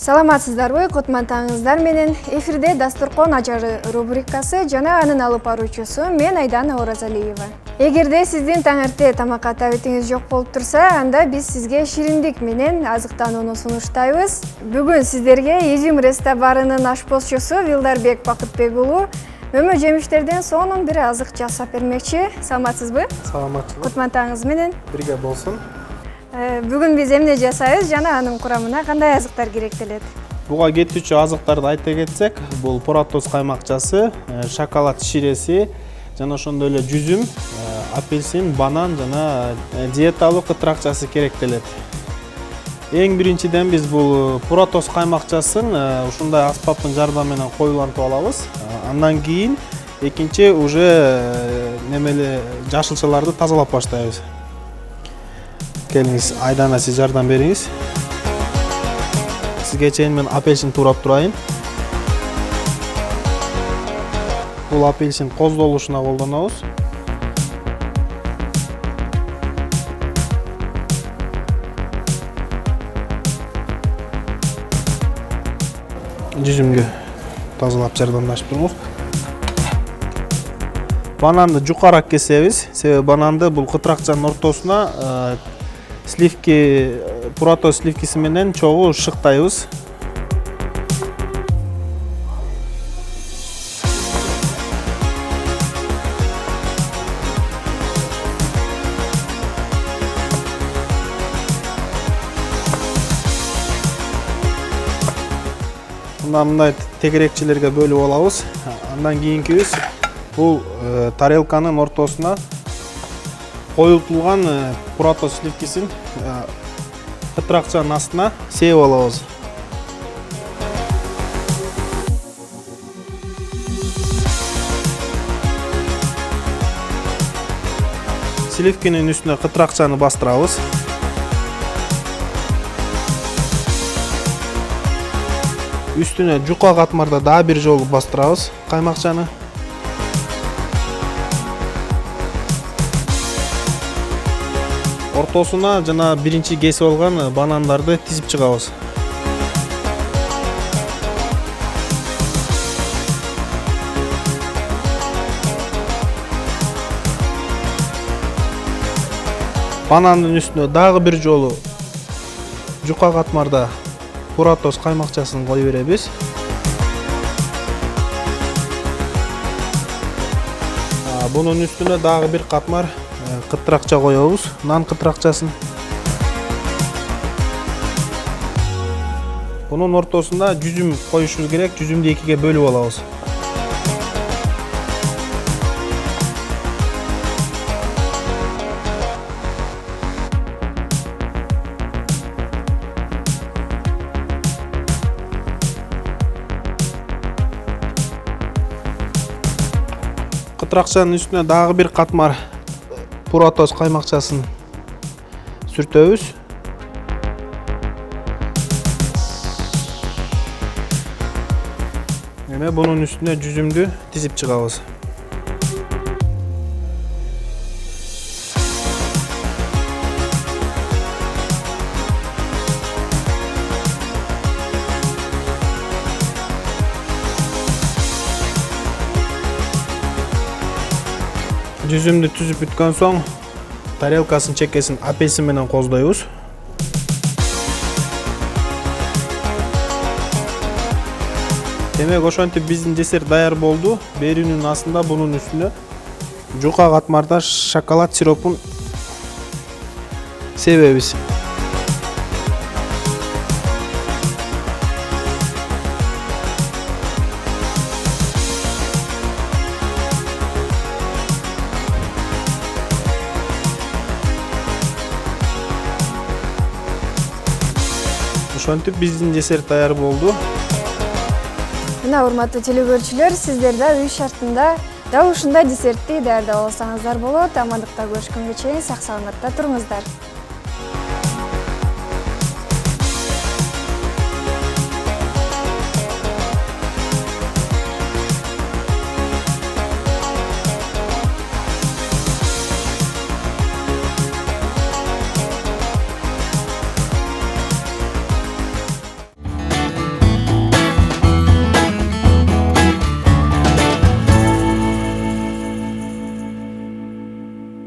Саламатсыздарбы, кутман таңыңыздар менен. Эфирде Дастуркон ажары рубрикасы жана анын алып баруучусу мен Айдана Оразалиева. Эгерде сиздин таңерте тамакка табитиңиз жок болуп турса, анда биз сизге шириндик менен азыктанууну сунуштайбыз. Бүгүн сиздерге Изюм ресторанынын ашпозчусу Вилдарбек Бакытбек уулу өмө жемиштерден сонун бир азык жасап бермекчи. Саламатсызбы? Саламатсызбы. Кутман таңыңыз менен. Бирге болсун. Бүгүн биз эмне жасайбыз жана анын курамына кандай азыктар керектелет? Буга кетүүчү азыктарды айта кетсек, бул поратоз каймакчасы, шоколад ширеси, жана ошондой эле жүзүм, апельсин, банан жана диеталык кытракчасы керектелет. Эң биринчиден биз бул поратоз каймакчасын ушундай аспаптын жардамы менен коюлантып алабыз. Андан кийин экинчи уже немели жашылчаларды тазалап баштайбыз. Келиңиз, Айдана, сиз жардам бериңиз. Сизге чейин мен апельсин туурап турайын. Бул апельсин коздолушуна колдонобуз. Жүзүмгө тазалап жардамдашып туруңуз. Бананды жукарак кесебиз. Себеби бананды бул кытракчанын ортосуна сливки, поратоз сливкиси менен чогуу шыктайбыз. Мындай тегерекчелерге бөлүп алабыз. Андан кийинкибиз бул тарелканын ортосуна коюлтулган поратоз сливкисин кытракчанын астына сээп алабыз. Сливкинин үстүнө кытракчаны бастырабыз. Үстүнө жука катмарда дагы бир жолу бастырабыз каймакчаны. Ортосуна жана биринчи кесип алган банандарды тизип чыгабыз. Банандын үстүнө дагы бир жолу жука катмарда поратоз каймакчасын кое беребиз. Бунун үстүнө дагы бир катмар кытракча коебуз, нан кытракчасын. Бунун ортосунда жүзүм коюшубуз керек, жүзүмдү экиге бөлүп алабыз. Кытракчанын үстүнө дагы бир катмар поратоз каймакчасын сүртөбүз. Эми бунун үстүнө жүзүмдү тизип чыгабыз. Жүзүмдү түзүп бүткөн соң тарелкасын чекесин апельсин менен коздойбуз. Демек ошентип биздин десерт даяр болду. Берүүнүн астында бунун үстүнө жука катмарда шоколад сиропун себебиз. Ошентип биздин десерт даяр болду. Мына урматтуу телегөрүүчүлөр, сиздер да үй шартында да ушундай десертти даярдап алсаңыздар болот. Амандыкта көрүшкөнгө чейин сак саламатта туруңуздар.